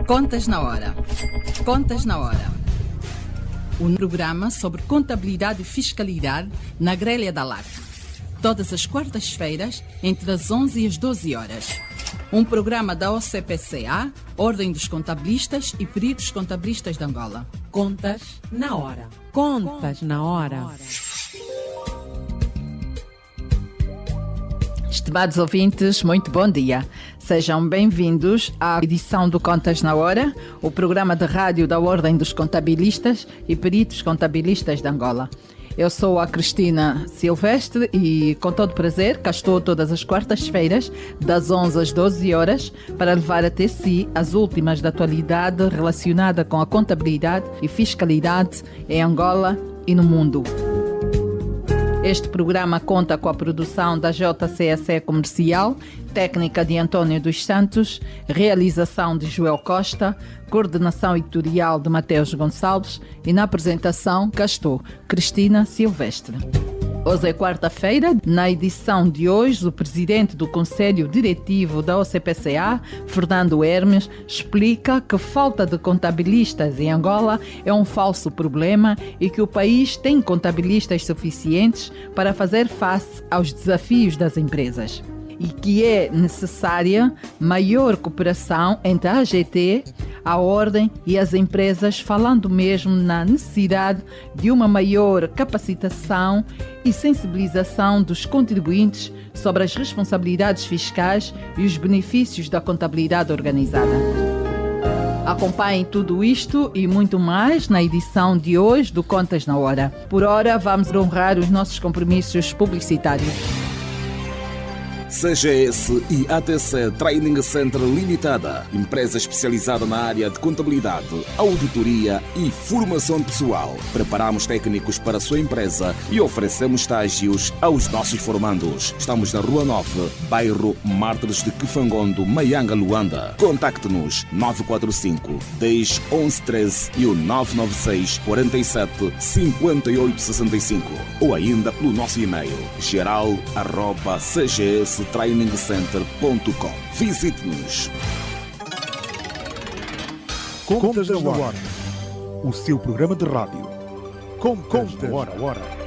Contas na Hora. Contas na Hora. Um programa sobre contabilidade e fiscalidade na grelha da LAC. Todas as quartas-feiras, entre as 11 e as 12 horas. Um programa da OCPCA, Ordem dos Contabilistas e Peritos Contabilistas de Angola. Contas na Hora. Contas na Hora. Estimados ouvintes, muito bom dia. Sejam bem-vindos à edição do Contas na Hora, o programa de rádio da Ordem dos Contabilistas e Peritos Contabilistas de Angola. Eu sou a Cristina Silvestre e, com todo prazer, cá estou todas as quartas-feiras, das 11 às 12 horas, para levar até si as últimas da atualidade relacionada com a contabilidade e fiscalidade em Angola e no mundo. Este programa conta com a produção da JCSE Comercial, técnica de António dos Santos, realização de Joel Costa, coordenação editorial de Mateus Gonçalves e na apresentação cá estou, Cristina Silvestre. Hoje é quarta-feira. Na edição de hoje, o presidente do Conselho Diretivo da OCPCA, Fernando Hermes, explica que a falta de contabilistas em Angola é um falso problema e que o país tem contabilistas suficientes para fazer face aos desafios das empresas. E que é necessária maior cooperação entre a AGT, a Ordem e as empresas, falando mesmo na necessidade de uma maior capacitação e sensibilização dos contribuintes sobre as responsabilidades fiscais e os benefícios da contabilidade organizada. Acompanhem tudo isto e muito mais na edição de hoje do Contas na Hora. Por hora, vamos honrar os nossos compromissos publicitários. CGS e ATC Training Center Limitada, empresa especializada na área de contabilidade, auditoria e formação pessoal. Preparamos técnicos para a sua empresa e oferecemos estágios aos nossos formandos. Estamos na Rua 9, bairro Mártires de Kifangondo, Maianga, Luanda. Contacte-nos 945 10 11 13 e o 996 47 58 65 ou ainda pelo nosso e-mail geral@cgstrainingcenter.com. Visite-nos. Contas na Hora, o seu programa de rádio. Contas na Hora.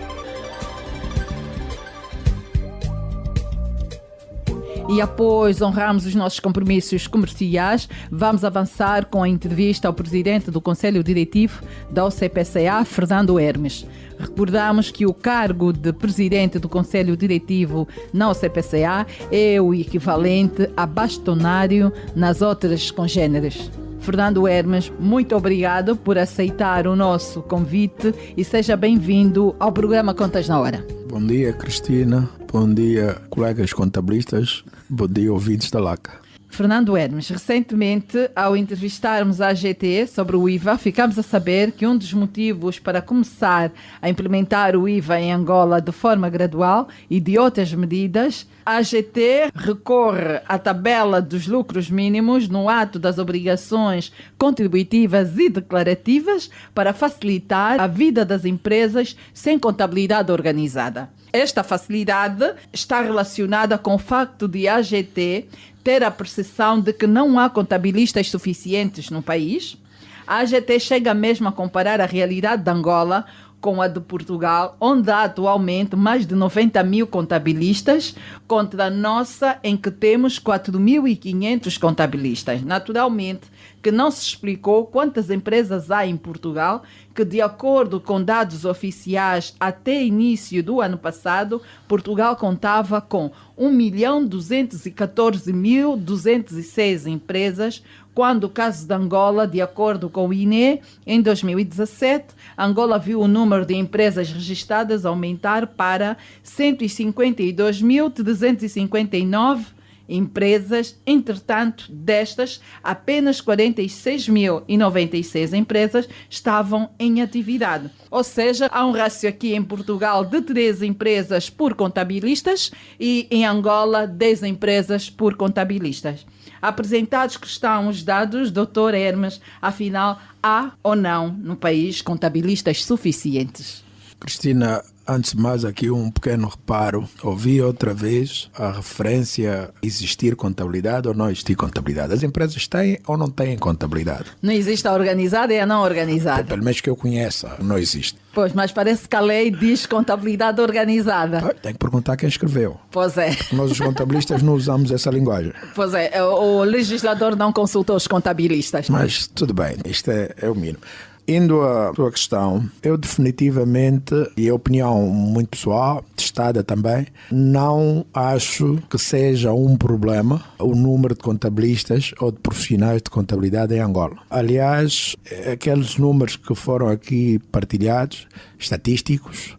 E após honrarmos os nossos compromissos comerciais, vamos avançar com a entrevista ao presidente do Conselho Diretivo da OCPCA, Fernando Hermes. Recordamos que o cargo de presidente do Conselho Diretivo na OCPCA é o equivalente a bastonário nas outras congêneres. Fernando Hermes, muito obrigado por aceitar o nosso convite e seja bem-vindo ao programa Contas na Hora. Bom dia, Cristina. Bom dia, colegas contabilistas. Bom dia, ouvintes da LAC. Fernando Hermes, recentemente, ao entrevistarmos a AGT sobre o IVA, ficamos a saber que um dos motivos para começar a implementar o IVA em Angola de forma gradual e de outras medidas, a AGT recorre à tabela dos lucros mínimos no ato das obrigações contributivas e declarativas para facilitar a vida das empresas sem contabilidade organizada. Esta facilidade está relacionada com o facto de a AGT ter a percepção de que não há contabilistas suficientes no país. A AGT chega mesmo a comparar a realidade de Angola com a de Portugal, onde há atualmente mais de 90 mil contabilistas, contra a nossa, em que temos 4.500 contabilistas. Naturalmente, que não se explicou quantas empresas há em Portugal, que, de acordo com dados oficiais, até início do ano passado, Portugal contava com 1.214.206 empresas, quando o caso de Angola, de acordo com o INE, em 2017, Angola viu o número de empresas registradas aumentar para 152.359 empresas. Entretanto, destas, apenas 46.096 empresas estavam em atividade. Ou seja, há um rácio aqui em Portugal de 13 empresas por contabilistas e em Angola 10 empresas por contabilistas. Apresentados que estão os dados, Dr. Hermes, afinal, há ou não no país contabilistas suficientes? Cristina, antes de mais aqui um pequeno reparo. Ouvi outra vez a referência a existir contabilidade ou não existir contabilidade. As empresas têm ou não têm contabilidade? Não existe a organizada e a não organizada. Pelo menos que eu conheça, não existe. Pois, mas parece que a lei diz contabilidade organizada. Tem que perguntar quem escreveu. Pois é. Nós os contabilistas não usamos essa linguagem. Pois é, o legislador não consultou os contabilistas. Mas tudo bem, isto é o mínimo. Indo à tua questão, eu definitivamente, e a opinião muito pessoal, testada também, não acho que seja um problema o número de contabilistas ou de profissionais de contabilidade em Angola. Aliás, aqueles números que foram aqui partilhados, estatísticos,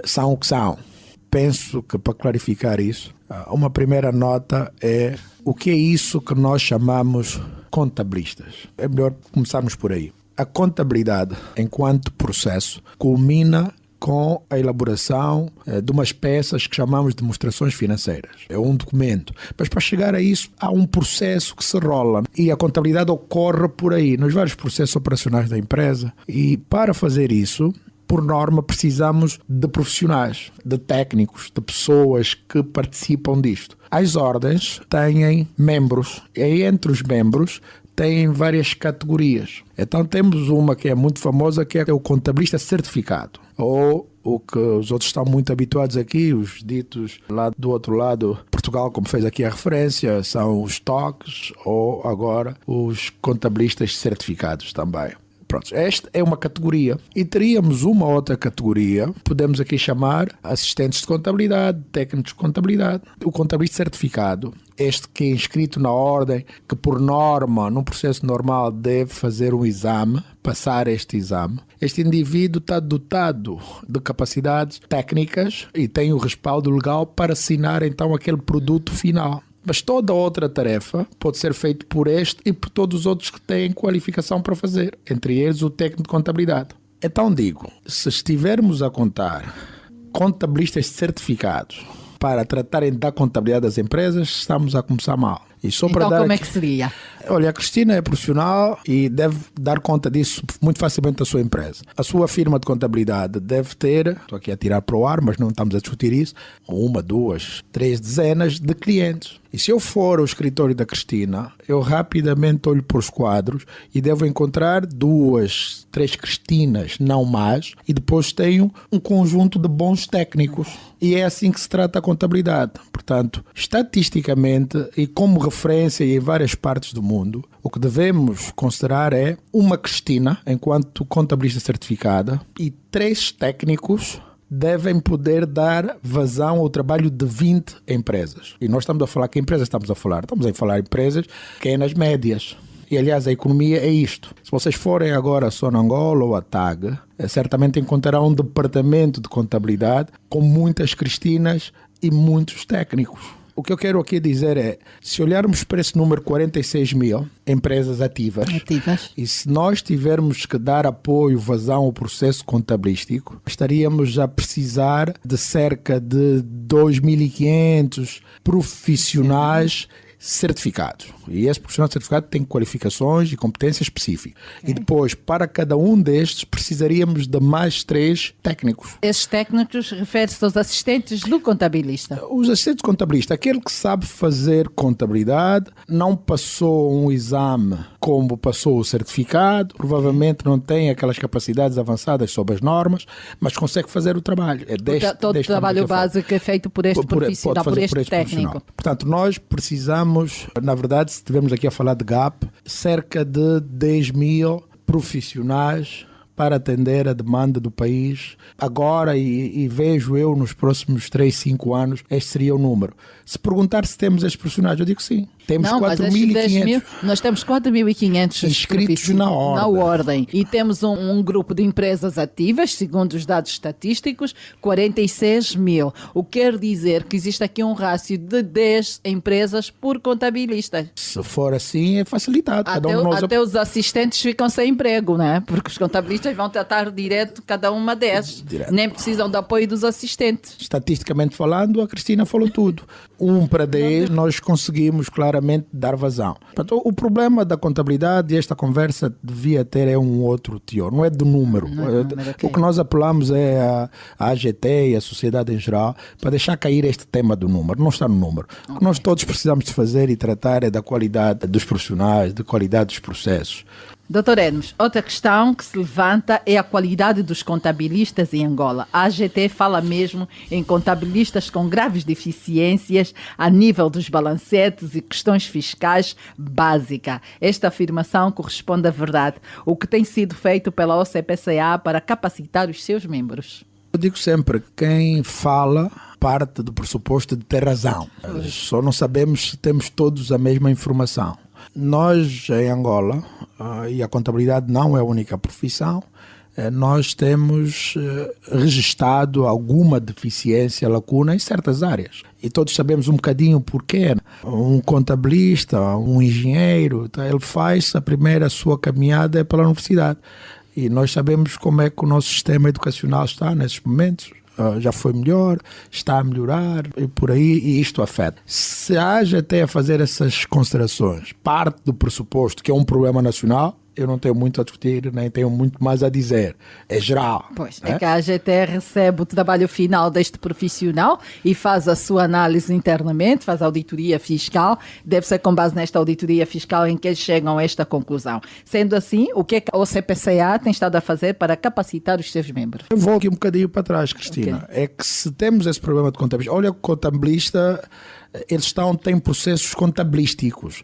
são o que são. Penso que, para clarificar isso, uma primeira nota é o que é isso que nós chamamos contabilistas. É melhor começarmos por aí. A contabilidade, enquanto processo, culmina com a elaboração de umas peças que chamamos de demonstrações financeiras. É um documento. Mas para chegar a isso, há um processo que se rola. E a contabilidade ocorre por aí, nos vários processos operacionais da empresa. E para fazer isso, por norma, precisamos de profissionais, de técnicos, de pessoas que participam disto. As ordens têm membros. E entre os membros têm várias categorias. Então temos uma que é muito famosa, que é o contabilista certificado. Ou o que os outros estão muito habituados aqui, os ditos lá do outro lado, Portugal, como fez aqui a referência, são os TOCs ou agora os contabilistas certificados também. Pronto, esta é uma categoria. E teríamos uma outra categoria, podemos aqui chamar assistentes de contabilidade, técnicos de contabilidade. O contabilista certificado, este que é inscrito na ordem, que por norma, num processo normal, deve fazer um exame, passar este exame. Este indivíduo está dotado de capacidades técnicas e tem o respaldo legal para assinar então aquele produto final. Mas toda outra tarefa pode ser feita por este e por todos os outros que têm qualificação para fazer, entre eles o técnico de contabilidade. Então digo, se estivermos a contar contabilistas certificados para tratarem da contabilidade das empresas, estamos a começar mal. E só para então dar como aqui... é que seria? Olha, a Cristina é profissional e deve dar conta disso muito facilmente da sua empresa. A sua firma de contabilidade deve ter, estou aqui a tirar para o ar, mas não estamos a discutir isso, 1, 2, 3 dezenas de clientes. E se eu for ao escritório da Cristina, eu rapidamente olho para os quadros e devo encontrar 2, 3 Cristinas, não mais, e depois tenho um conjunto de bons técnicos. E é assim que se trata a contabilidade. Portanto, estatisticamente e como referência em várias partes do mundo, o que devemos considerar é uma Cristina, enquanto contabilista certificada, e 3 técnicos devem poder dar vazão ao trabalho de 20 empresas. E nós estamos a falar, que empresas estamos a falar? Estamos a falar de empresas pequenas, médias. E, aliás, a economia é isto. Se vocês forem agora a Sonangol ou a TAG, certamente encontrarão um departamento de contabilidade com muitas Cristinas e muitos técnicos. O que eu quero aqui dizer é, se olharmos para esse número 46 mil empresas ativas, e se nós tivermos que dar apoio, vazão ao processo contabilístico, estaríamos a precisar de cerca de 2.500 profissionais certificados. E esse profissional certificado tem qualificações e competências específicas. E depois, para cada um destes, precisaríamos de mais 3 técnicos. Esses técnicos referem-se aos assistentes do contabilista. Os assistentes contabilistas, aquele que sabe fazer contabilidade, não passou um exame como passou o certificado, provavelmente não tem aquelas capacidades avançadas sob as normas, mas consegue fazer o trabalho. Todo o trabalho básico é feito por este profissional, por este técnico. Portanto, nós precisamos, na verdade, se estivermos aqui a falar de GAP, cerca de 10 mil profissionais para atender a demanda do país. Agora, e vejo eu nos próximos 3, 5 anos, este seria o número. Se perguntar se temos estes profissionais, eu digo sim. Temos 4.500. Nós temos 4.500 inscritos na ordem. E temos um grupo de empresas ativas, segundo os dados estatísticos, 46 mil. O que quer dizer que existe aqui um rácio de 10 empresas por contabilista. Se for assim, é facilitado. Até os assistentes ficam sem emprego, né? Porque os contabilistas contabilistas vão tratar direto cada uma 10. Direto. Nem precisam do apoio dos assistentes. Estatisticamente falando, a Cristina falou tudo. 1 para 10, nós conseguimos claramente dar vazão. Portanto, o problema da contabilidade, e esta conversa devia ter um outro teor, não é do número. O que nós apelamos é a AGT e a sociedade em geral para deixar cair este tema do número. Não está no número. O que nós todos precisamos de fazer e tratar é da qualidade dos profissionais, da qualidade dos processos. Doutor Hermes, outra questão que se levanta é a qualidade dos contabilistas em Angola. A AGT fala mesmo em contabilistas com graves deficiências a nível dos balancetes e questões fiscais básicas. Esta afirmação corresponde à verdade. O que tem sido feito pela OCPCA para capacitar os seus membros? Eu digo sempre, quem fala parte do pressuposto de ter razão. Só não sabemos se temos todos a mesma informação. Nós, em Angola, e a contabilidade não é a única profissão, nós temos registado alguma deficiência, lacuna em certas áreas. E todos sabemos um bocadinho porquê. Um contabilista, um engenheiro, ele faz a sua caminhada pela universidade. E nós sabemos como é que o nosso sistema educacional está nesses momentos. Já foi melhor, está a melhorar e por aí, e isto afeta. Se a AGT a fazer essas considerações, parte do pressuposto que é um problema nacional, eu não tenho muito a discutir, nem tenho muito mais a dizer. É geral. Pois, é que a AGT recebe o trabalho final deste profissional e faz a sua análise internamente, faz a auditoria fiscal. Deve ser com base nesta auditoria fiscal em que eles chegam a esta conclusão. Sendo assim, o que é que a OCPCA tem estado a fazer para capacitar os seus membros? Eu vou aqui um bocadinho para trás, Cristina. Okay. É que se temos esse problema de contabilista, olha, o contabilista, eles têm processos contabilísticos.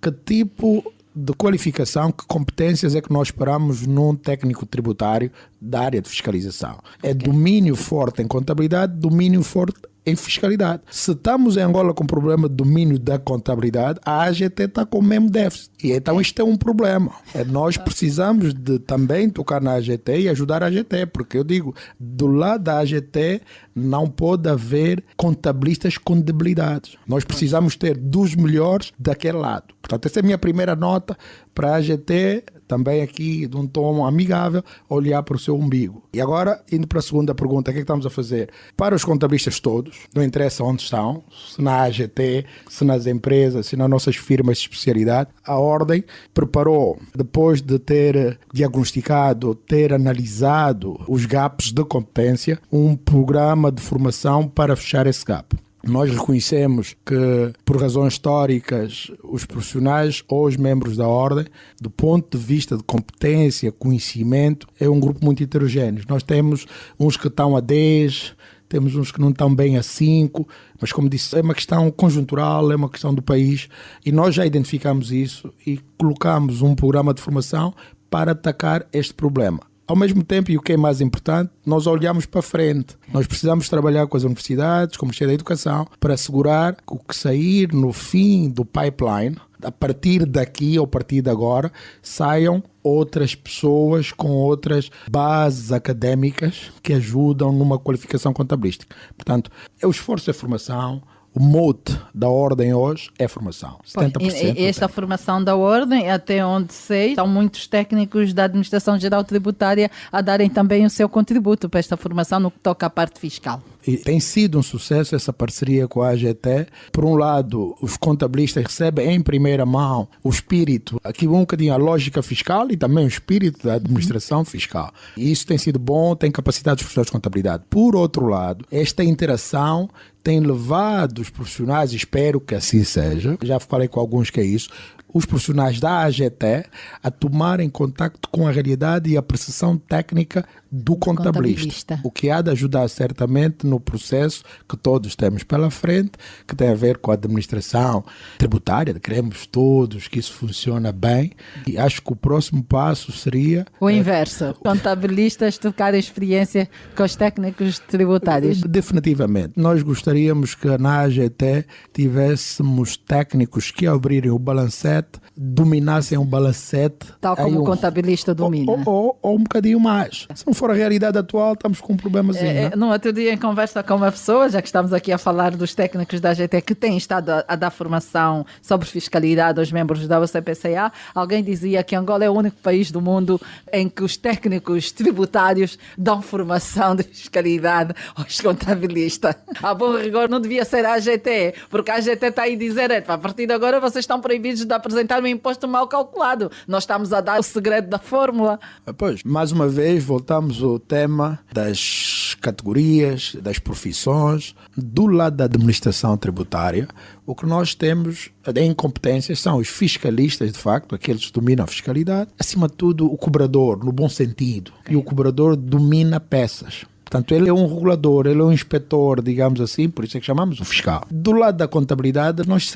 Que tipo de qualificação, que competências é que nós esperamos num técnico tributário da área de fiscalização? É domínio forte em contabilidade, domínio forte em fiscalidade. Se estamos em Angola com problema de domínio da contabilidade, a AGT está com o mesmo déficit. E então isto é um problema. Nós precisamos de também tocar na AGT e ajudar a AGT, porque eu digo, do lado da AGT não pode haver contabilistas com debilidades. Nós precisamos ter dos melhores daquele lado. Portanto, essa é a minha primeira nota para a AGT, também aqui de um tom amigável, olhar para o seu umbigo. E agora, indo para a segunda pergunta, o que é que estamos a fazer? Para os contabilistas todos, não interessa onde estão, se na AGT, se nas empresas, se nas nossas firmas de especialidade, a Ordem preparou, depois de ter diagnosticado, ter analisado os gaps de competência, um programa de formação para fechar esse gap. Nós reconhecemos que, por razões históricas, os profissionais ou os membros da Ordem, do ponto de vista de competência, conhecimento, é um grupo muito heterogéneo. Nós temos uns que estão a 10, temos uns que não estão bem a 5, mas como disse, é uma questão conjuntural, é uma questão do país, e nós já identificamos isso e colocamos um programa de formação para atacar este problema. Ao mesmo tempo, e o que é mais importante, nós olhamos para frente. Nós precisamos trabalhar com as universidades, com o Ministério da Educação, para assegurar que o que sair no fim do pipeline, a partir daqui ou a partir de agora, saiam outras pessoas com outras bases académicas que ajudam numa qualificação contabilística. Portanto, o esforço é formação. O mote da Ordem hoje é formação. 70%. E esta formação da Ordem, até onde sei, são muitos técnicos da Administração Geral Tributária a darem também o seu contributo para esta formação no que toca à parte fiscal. E tem sido um sucesso essa parceria com a AGT. Por um lado, os contabilistas recebem em primeira mão o espírito, aqui um bocadinho a lógica fiscal e também o espírito da administração fiscal. E isso tem sido bom, tem capacitado os profissionais de contabilidade. Por outro lado, esta interação tem levado os profissionais, espero que assim seja, já falei com alguns que é isso, os profissionais da AGT a tomarem contacto com a realidade e a precisação técnica do contabilista. O que há de ajudar certamente no processo que todos temos pela frente, que tem a ver com a administração tributária, queremos todos que isso funcione bem, e acho que o próximo passo seria... O inverso, contabilistas trocarem experiência com os técnicos tributários. Definitivamente. Nós gostaríamos que na AGT tivéssemos técnicos que abrirem o balancete balancete, dominassem um balancete. Tal como o contabilista domina. Ou um bocadinho mais. Se não for a realidade atual, estamos com um problemazinho. No outro dia, em conversa com uma pessoa, já que estamos aqui a falar dos técnicos da AGT que têm estado a dar formação sobre fiscalidade aos membros da UCPCA, alguém dizia que Angola é o único país do mundo em que os técnicos tributários dão formação de fiscalidade aos contabilistas. A bom rigor não devia ser a AGT, porque a AGT está aí a dizer, a partir de agora vocês estão proibidos de apresentar um imposto mal calculado. Nós estamos a dar o segredo da fórmula. Pois, mais uma vez, voltamos ao tema das categorias, das profissões. Do lado da administração tributária, o que nós temos de incompetências são os fiscalistas, de facto, aqueles que dominam a fiscalidade. Acima de tudo, o cobrador, no bom sentido. E o cobrador domina peças. Portanto, ele é um regulador, ele é um inspetor, digamos assim, por isso é que chamamos o fiscal. Do lado da contabilidade, nós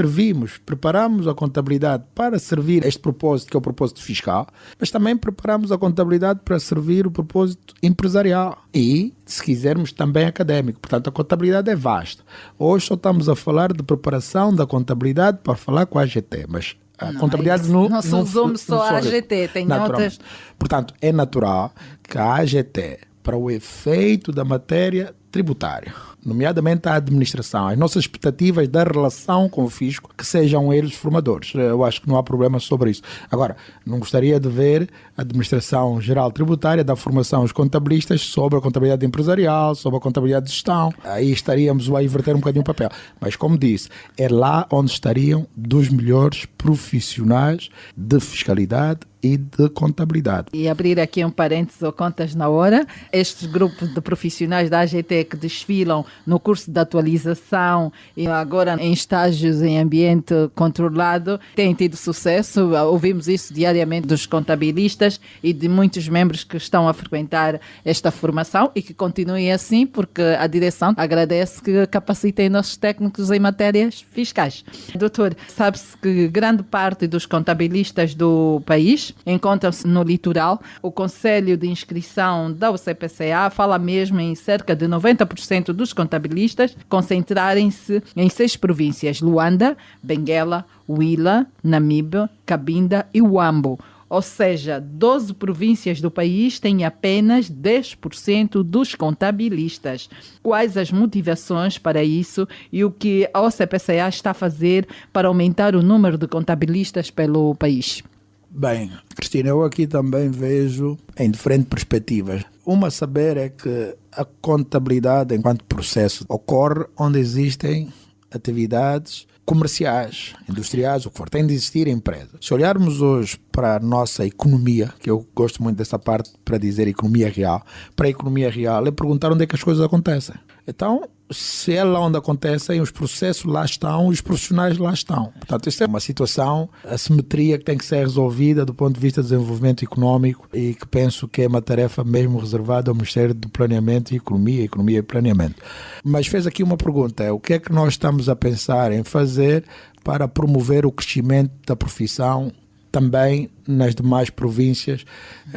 preparamos a contabilidade para servir este propósito, que é o propósito fiscal, mas também preparamos a contabilidade para servir o propósito empresarial e, se quisermos, também académico. Portanto, a contabilidade é vasta. Hoje só estamos a falar de preparação da contabilidade para falar com a AGT, mas a contabilidade não se resume só à AGT, tem outras. Portanto, é natural que a AGT, para o efeito da matéria tributária, nomeadamente a administração, as nossas expectativas da relação com o fisco, que sejam eles formadores. Eu acho que não há problema sobre isso. Agora, não gostaria de ver a administração geral tributária dar formação aos contabilistas sobre a contabilidade empresarial, sobre a contabilidade de gestão. Aí estaríamos a inverter um bocadinho o papel. Mas, como disse, é lá onde estariam dos melhores profissionais de fiscalidade e de contabilidade. E abrir aqui um parênteses ao Contas na Hora, estes grupos de profissionais da AGT que desfilam no curso de atualização e agora em estágios em ambiente controlado, têm tido sucesso. Ouvimos isso diariamente dos contabilistas e de muitos membros que estão a frequentar esta formação e que continuem assim, porque a direção agradece que capacitem nossos técnicos em matérias fiscais. Doutor, sabe-se que grande parte dos contabilistas do país encontram-se no litoral. O Conselho de Inscrição da UCPCA fala mesmo em cerca de 90% dos contabilistas concentrarem-se em 6 províncias: Luanda, Benguela, Huila, Namibe, Cabinda e Huambo. Ou seja, 12 províncias do país têm apenas 10% dos contabilistas. Quais as motivações para isso e o que a OCPCA está a fazer para aumentar o número de contabilistas pelo país? Bem, Cristina, eu aqui também vejo em diferentes perspectivas. Uma a saber é que a contabilidade, enquanto processo, ocorre onde existem atividades comerciais, industriais, o que for. Tem de existir empresas. Se olharmos hoje para a nossa economia, que eu gosto muito dessa parte para dizer economia real, para a economia real é perguntar onde é que as coisas acontecem. Então, se é lá onde acontecem, os processos lá estão, os profissionais lá estão. Portanto, isto é uma situação, a simetria que tem que ser resolvida do ponto de vista do desenvolvimento económico e que penso que é uma tarefa mesmo reservada ao Ministério do Planeamento e Economia e Planeamento. Mas fez aqui uma pergunta, o que é que nós estamos a pensar em fazer para promover o crescimento da profissão também nas demais províncias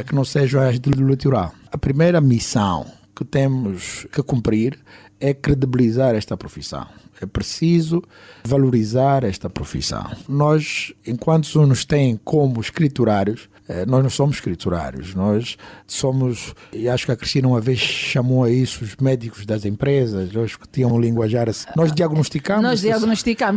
que não sejam as do litoral? A primeira missão que temos que cumprir é credibilizar esta profissão. É preciso valorizar esta profissão. Nós, enquanto nos têm como escriturários, nós não somos escriturários. Nós somos, e acho que a Cristina uma vez chamou a isso os médicos das empresas, os que tinham um linguajar assim. Nós diagnosticamos.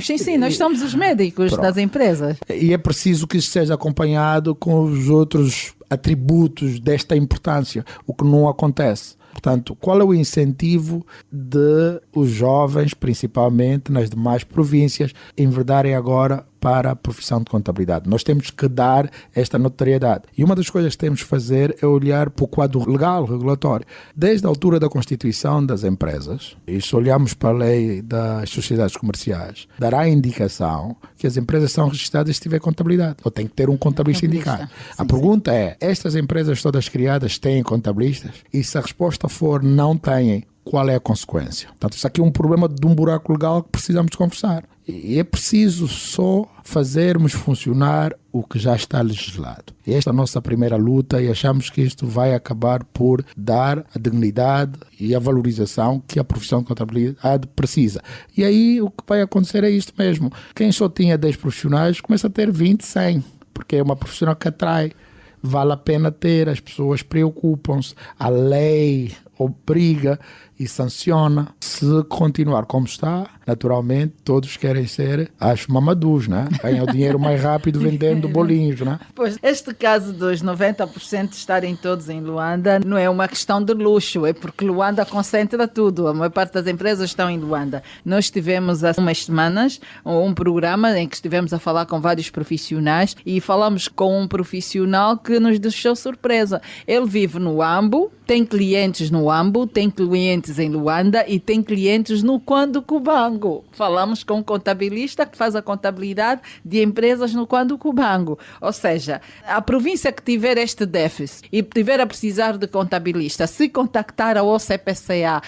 Sim, nós somos os médicos das empresas. E é preciso que isso seja acompanhado com os outros atributos desta importância, o que não acontece. Portanto, qual é o incentivo de os jovens, principalmente nas demais províncias, enverdarem agora para a profissão de contabilidade? Nós temos que dar esta notoriedade. E uma das coisas que temos que fazer é olhar para o quadro legal, regulatório. Desde a altura da Constituição das empresas, e se olharmos para a lei das sociedades comerciais, dará indicação que as empresas são registradas se tiver contabilidade, ou tem que ter um contabilista indicado. A pergunta é, estas empresas todas criadas têm contabilistas? E se a resposta for não têm, qual é a consequência? Portanto, isso aqui é um problema de um buraco legal que precisamos de conversar. E é preciso só fazermos funcionar o que já está legislado. Esta é a nossa primeira luta e achamos que isto vai acabar por dar a dignidade e a valorização que a profissão de contabilidade precisa. E aí o que vai acontecer é isto mesmo. Quem só tinha 10 profissionais começa a ter 20, 100, porque é uma profissional que atrai. Vale a pena ter, as pessoas preocupam-se, a lei obriga e sanciona. Se continuar como está, naturalmente todos querem ser as mamadus, né? Ganham o dinheiro mais rápido vendendo bolinhos, né? Pois, este caso dos 90% estarem todos em Luanda não é uma questão de luxo, é porque Luanda concentra tudo. A maior parte das empresas estão em Luanda. Nós tivemos há umas semanas um programa em que estivemos a falar com vários profissionais e falamos com um profissional que nos deixou surpresa. Ele vive no Ambo, tem clientes no Ambo, tem clientes em Luanda e tem clientes no Cuando Cubango. Falamos com um contabilista que faz a contabilidade de empresas no Cuando Cubango. Ou seja, a província que tiver este déficit e tiver a precisar de contabilista, se contactar a OCPCA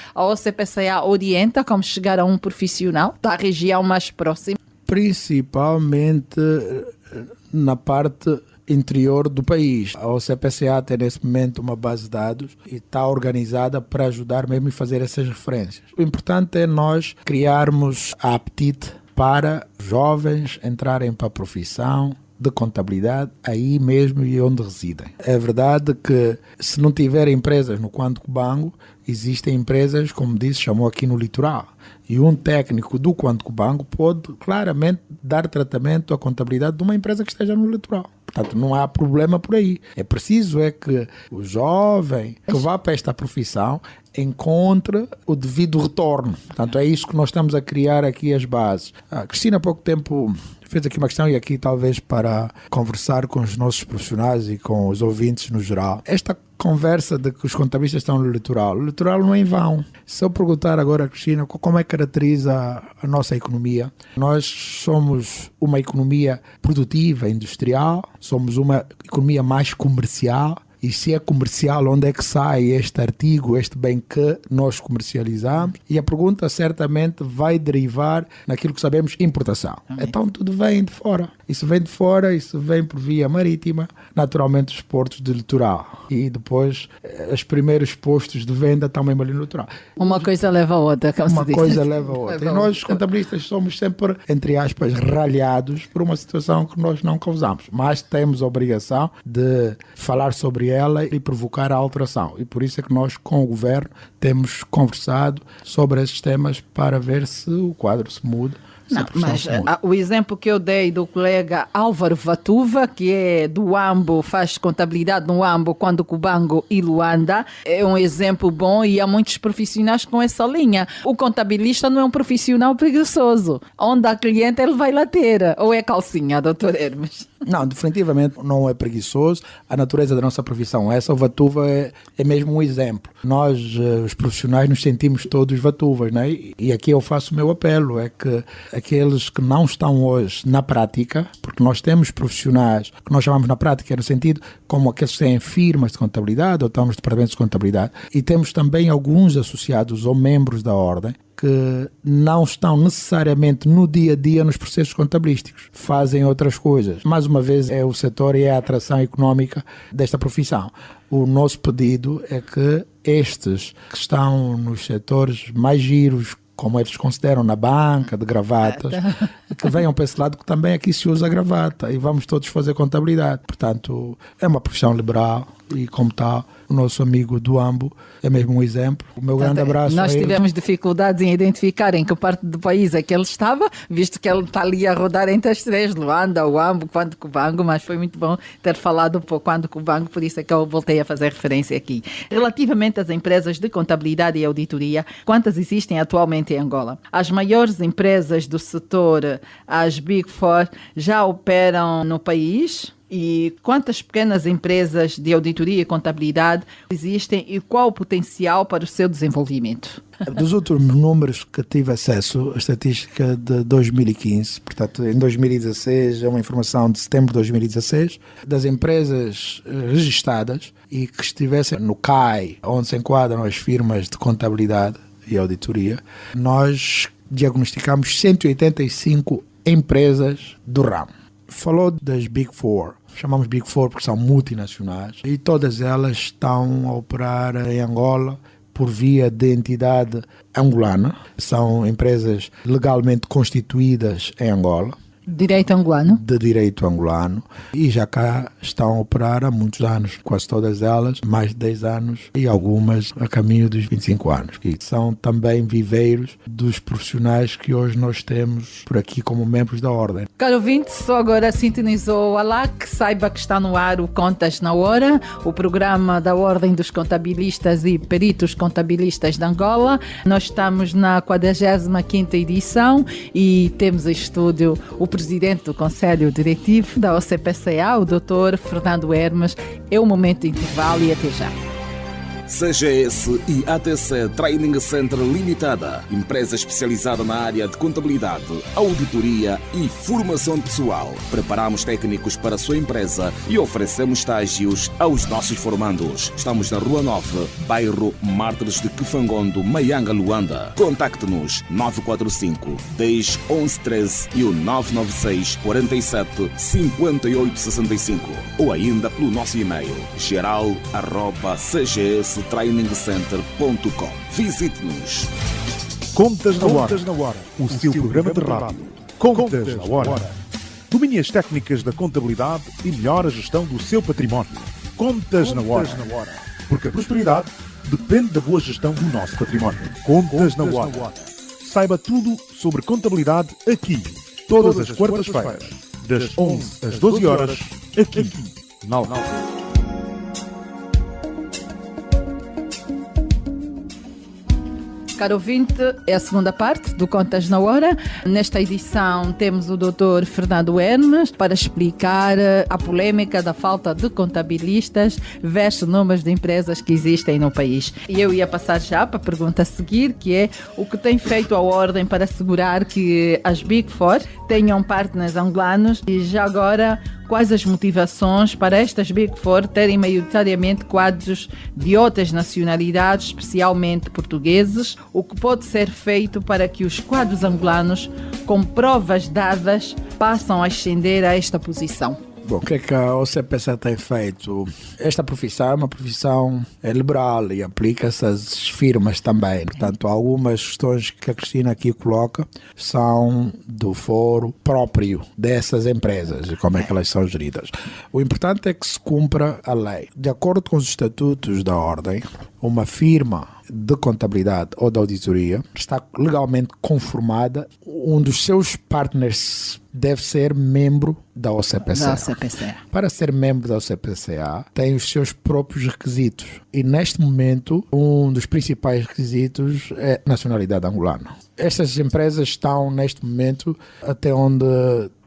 orienta como chegar a um profissional da região mais próxima. Principalmente na parte interior do país. A OCPCA tem nesse momento uma base de dados e está organizada para ajudar mesmo a fazer essas referências. O importante é nós criarmos a apetite para jovens entrarem para a profissão de contabilidade aí mesmo e onde residem. É verdade que se não tiver empresas no Cuando Cubango, existem empresas, como disse, chamou aqui no litoral. E um técnico do Cuando Cubango pode claramente dar tratamento à contabilidade de uma empresa que esteja no litoral. Portanto, não há problema por aí. É preciso que o jovem que vá para esta profissão encontre o devido retorno. Portanto, é isso que nós estamos a criar aqui as bases. A Cristina há pouco tempo fez aqui uma questão e aqui talvez para conversar com os nossos profissionais e com os ouvintes no geral. Esta conversa de que os contabilistas estão no litoral. O litoral não é em vão. Se eu perguntar agora a Cristina como é que caracteriza a nossa economia, nós somos uma economia produtiva, industrial, somos uma economia mais comercial. E se é comercial, onde é que sai este artigo, este bem que nós comercializamos? E a pergunta certamente vai derivar naquilo que sabemos, importação. Então tudo vem de fora. Isso vem de fora, isso vem por via marítima, naturalmente os portos de litoral. E depois os primeiros postos de venda também ali no litoral. Uma coisa leva a outra, como Uma se diz. coisa leva a outra. E nós, os contabilistas, somos sempre, entre aspas, ralhados por uma situação que nós não causamos. Mas temos a obrigação de falar sobre ela e provocar a alteração. E por isso é que nós, com o governo, temos conversado sobre esses temas para ver se o quadro se muda. Não, mas o exemplo que eu dei do colega Álvaro Vatuva, que é do Ambo, faz contabilidade no Ambo, Cuando Cubango e Luanda, é um exemplo bom e há muitos profissionais com essa linha. O contabilista não é um profissional preguiçoso. Onde há cliente, ele vai lá ter. Ou é calcinha, doutor Hermes? Não, definitivamente não é preguiçoso. A natureza da nossa profissão é essa. O Vatuva é mesmo um exemplo. Nós, os profissionais, nos sentimos todos Vatuvas, né? E aqui eu faço o meu apelo, é que aqueles que não estão hoje na prática, porque nós temos profissionais que nós chamamos na prática no sentido como aqueles que têm firmas de contabilidade ou estão nos departamentos de contabilidade, e temos também alguns associados ou membros da ordem que não estão necessariamente no dia a dia nos processos contabilísticos, fazem outras coisas. Mais uma vez é o setor e é a atração económica desta profissão. O nosso pedido é que estes que estão nos setores mais giros, como eles consideram na banca, de gravatas, que venham para esse lado, que também aqui se usa gravata e vamos todos fazer contabilidade. Portanto, é uma profissão liberal e, como tal, o nosso amigo do Ambo é mesmo um exemplo. O meu grande abraço. Nós tivemos dificuldades em identificar em que parte do país é que ele estava, visto que ele está ali a rodar entre as três, Luanda, o Ambo, Cuando Cubango, mas foi muito bom ter falado um pouco Cuando Cubango, por isso é que eu voltei a fazer referência aqui. Relativamente às empresas de contabilidade e auditoria, quantas existem atualmente em Angola? As maiores empresas do setor, as Big Four, já operam no país? E quantas pequenas empresas de auditoria e contabilidade existem e qual o potencial para o seu desenvolvimento? Dos últimos números que tive acesso, a estatística de 2015, portanto em 2016, é uma informação de setembro de 2016, das empresas registadas e que estivessem no CAI, onde se enquadram as firmas de contabilidade e auditoria, nós diagnosticamos 185 empresas do ramo. Falou das Big Four. Chamamos Big Four porque são multinacionais e todas elas estão a operar em Angola por via de entidade angolana. São empresas legalmente constituídas em Angola. Direito angolano? De direito angolano. E já cá estão a operar há muitos anos, quase todas elas, mais de 10 anos e algumas a caminho dos 25 anos. E são também viveiros dos profissionais que hoje nós temos por aqui como membros da Ordem. Caro ouvinte, só agora sintonizou o ALAC, saiba que está no ar o Contas na Hora, o programa da Ordem dos Contabilistas e Peritos Contabilistas de Angola. Nós estamos na 45ª edição e temos em estúdio o presidente do Conselho Diretivo da OCPCA, o Dr. Fernando Hermes. É o momento de intervalo e até já. CGS e ATC Training Center Limitada, empresa especializada na área de contabilidade, auditoria e formação pessoal. Preparamos técnicos para a sua empresa e oferecemos estágios aos nossos formandos. Estamos na Rua 9, bairro Mártires de Kifangondo, Maianga, Luanda. Contacte-nos 945 10 11 13 e o 996 47 58 65 ou ainda pelo nosso e-mail geral@cgstrainingscenter.com. Visite-nos. Contas na Hora, o seu programa de rádio. Contas na Hora. Domine as técnicas da contabilidade e melhore a gestão do seu património. Contas na Hora. Porque a prosperidade depende da boa gestão do nosso património. Contas na Hora. Saiba tudo sobre contabilidade aqui, todas as quartas-feiras, das 11 às 12 horas, aqui, na Alta. Caro ouvinte, é a segunda parte do Contas na Hora. Nesta edição temos o Dr. Fernando Hermes para explicar a polêmica da falta de contabilistas versus números de empresas que existem no país. E eu ia passar já para a pergunta a seguir, que é o que tem feito a Ordem para assegurar que as Big Four tenham partners angolanos e já agora quais as motivações para estas Big Four terem maioritariamente quadros de outras nacionalidades, especialmente portugueses, o que pode ser feito para que os quadros angolanos, com provas dadas, passam a ascender a esta posição. Bom, o que é que a OCPC tem feito? Esta profissão é uma profissão liberal e aplica-se às firmas também. Portanto, algumas questões que a Cristina aqui coloca são do foro próprio dessas empresas e como é que elas são geridas. O importante é que se cumpra a lei. De acordo com os estatutos da Ordem, uma firma de contabilidade ou de auditoria está legalmente conformada, um dos seus partners deve ser membro da OCPCA. Para ser membro da OCPCA, tem os seus próprios requisitos. E neste momento, um dos principais requisitos é nacionalidade angolana. Estas empresas estão, neste momento, até onde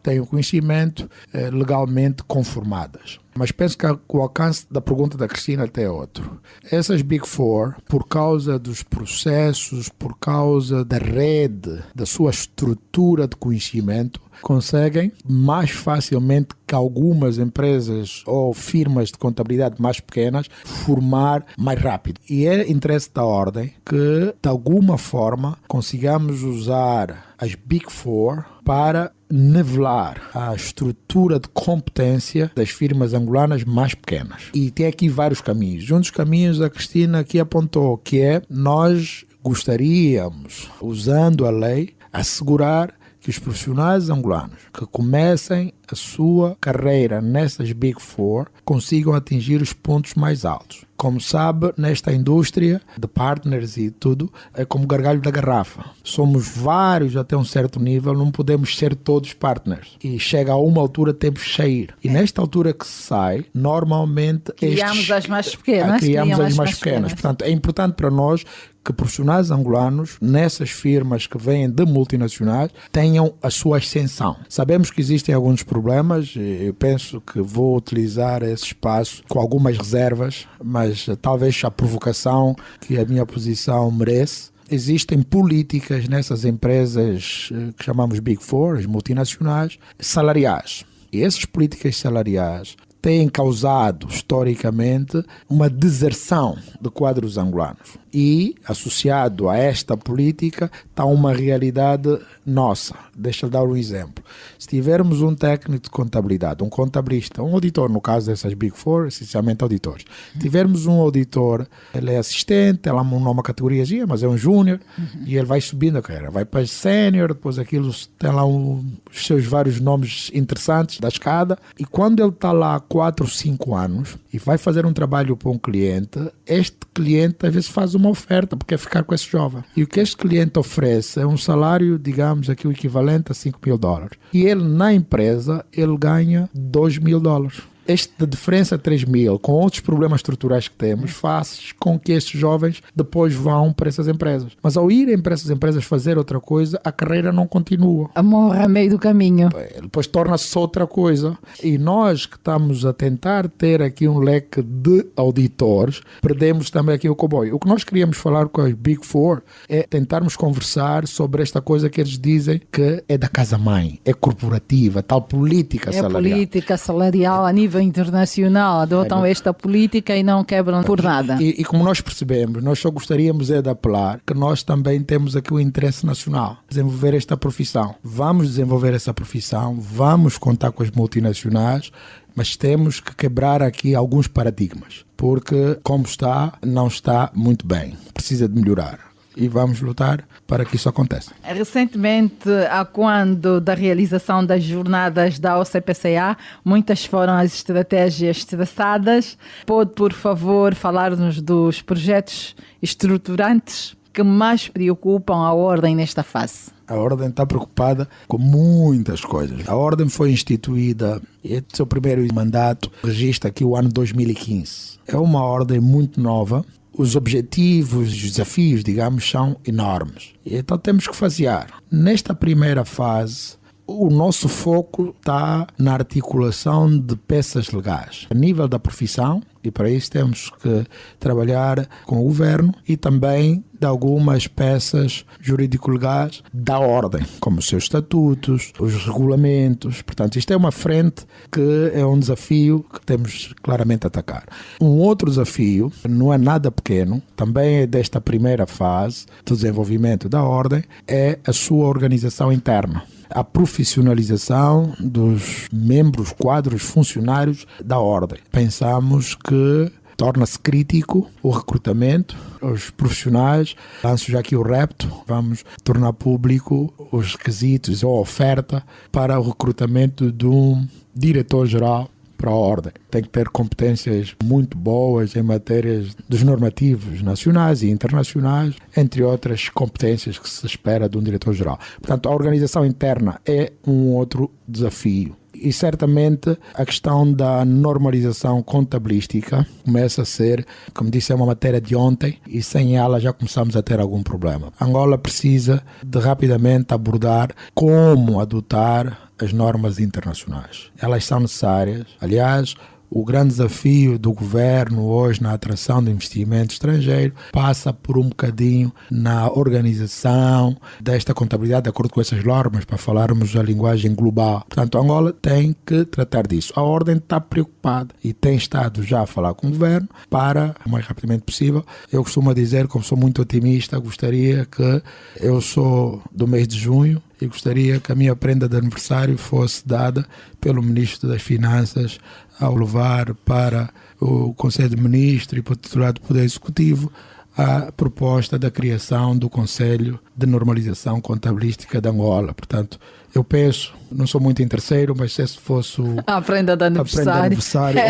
tenho conhecimento, legalmente conformadas. Mas penso que o alcance da pergunta da Cristina até é outro. Essas Big Four, por causa dos processos, por causa da rede, da sua estrutura de conhecimento, conseguem mais facilmente que algumas empresas ou firmas de contabilidade mais pequenas formar mais rápido. E é interesse da Ordem que, de alguma forma, consigamos usar as Big Four para nivelar a estrutura de competência das firmas angolanas mais pequenas. E tem aqui vários caminhos. Um dos caminhos a Cristina aqui apontou, que é nós gostaríamos, usando a lei, assegurar que os profissionais angolanos que comecem a sua carreira nessas Big Four consigam atingir os pontos mais altos. Como sabe, nesta indústria de partners e tudo, é como gargalho da garrafa. Somos vários até um certo nível, não podemos ser todos partners. E chega a uma altura, temos que sair. E nesta altura que se sai, normalmente... Criamos as mais pequenas. Criamos as mais pequenas. Portanto, é importante para nós que profissionais angolanos, nessas firmas que vêm de multinacionais, tenham a sua ascensão. Sabemos que existem alguns problemas, eu penso que vou utilizar esse espaço com algumas reservas, mas talvez a provocação que a minha posição merece. Existem políticas nessas empresas que chamamos Big Four, as multinacionais, salariais. E essas políticas salariais têm causado, historicamente, uma deserção de quadros angolanos. E, associado a esta política, está uma realidade nossa. Deixa eu dar um exemplo. Se tivermos um técnico de contabilidade, um contabilista, um auditor, no caso dessas Big Four, essencialmente auditores. Se tivermos um auditor, ele é assistente, ele é uma categoriazinha, mas é um júnior, e ele vai subindo a carreira. Vai para sênior, depois aquilo tem lá os seus vários nomes interessantes da escada, e quando ele está lá há 4 ou 5 anos e vai fazer um trabalho para um cliente, este cliente às vezes faz uma oferta porque quer ficar com esse jovem. E o que este cliente oferece é um salário, digamos, aqui o equivalente a $5.000. E ele, na empresa, ele ganha $2.000. Esta diferença de 3.000, com outros problemas estruturais que temos, faz com que estes jovens depois vão para essas empresas. Mas ao irem para essas empresas fazer outra coisa, a carreira não continua. A morra a meio do caminho. Depois torna-se outra coisa. E nós que estamos a tentar ter aqui um leque de auditores, perdemos também aqui o comboio. O que nós queríamos falar com as Big Four é tentarmos conversar sobre esta coisa que eles dizem que é da casa-mãe, é corporativa, tal política salarial. É política salarial a nível internacional, adotam esta política e não quebram por nada. E como nós percebemos, nós só gostaríamos de apelar que nós também temos aqui o interesse nacional, desenvolver esta profissão. Vamos desenvolver essa profissão, vamos contar com as multinacionais, mas temos que quebrar aqui alguns paradigmas, porque como está, não está muito bem, precisa de melhorar. E vamos lutar para que isso aconteça. Recentemente, a quando da realização das jornadas da OCPCA, muitas foram as estratégias traçadas. Pode, por favor, falar-nos dos projetos estruturantes que mais preocupam a Ordem nesta fase? A Ordem está preocupada com muitas coisas. A Ordem foi instituída, e seu primeiro mandato registra aqui o ano 2015. É uma Ordem muito nova. Os objetivos, os desafios, digamos, são enormes. Então temos que fasear. Nesta primeira fase, o nosso foco está na articulação de peças legais. A nível da profissão, e para isso temos que trabalhar com o governo e também de algumas peças jurídico-legais da Ordem, como os seus estatutos, os regulamentos. Portanto, isto é uma frente que é um desafio que temos claramente a atacar. Um outro desafio, não é nada pequeno, também é desta primeira fase do desenvolvimento da Ordem, é a sua organização interna. A profissionalização dos membros, quadros, funcionários da Ordem. Pensamos que torna-se crítico o recrutamento, os profissionais. Lanço já aqui o repto, vamos tornar público os requisitos ou oferta para o recrutamento de um diretor-geral para a Ordem. Tem que ter competências muito boas em matérias dos normativos nacionais e internacionais, entre outras competências que se espera de um diretor-geral. Portanto, a organização interna é um outro desafio. E certamente a questão da normalização contabilística começa a ser, como disse, é uma matéria de ontem e sem ela já começamos a ter algum problema. Angola precisa de rapidamente abordar como adotar as normas internacionais. Elas são necessárias. Aliás, o grande desafio do governo hoje na atração de investimento estrangeiro passa por um bocadinho na organização desta contabilidade de acordo com essas normas, para falarmos a linguagem global. Portanto, Angola tem que tratar disso. A Ordem está preocupada e tem estado já a falar com o governo para, o mais rapidamente possível. Eu costumo dizer, como sou muito otimista, gostaria que eu sou do mês de junho e gostaria que a minha prenda de aniversário fosse dada pelo Ministro das Finanças ao levar para o Conselho de Ministros e para o titular do Poder Executivo a proposta da criação do Conselho de Normalização Contabilística de Angola. Portanto, eu penso, não sou muito interesseiro, mas se esse fosse a prenda de aniversário,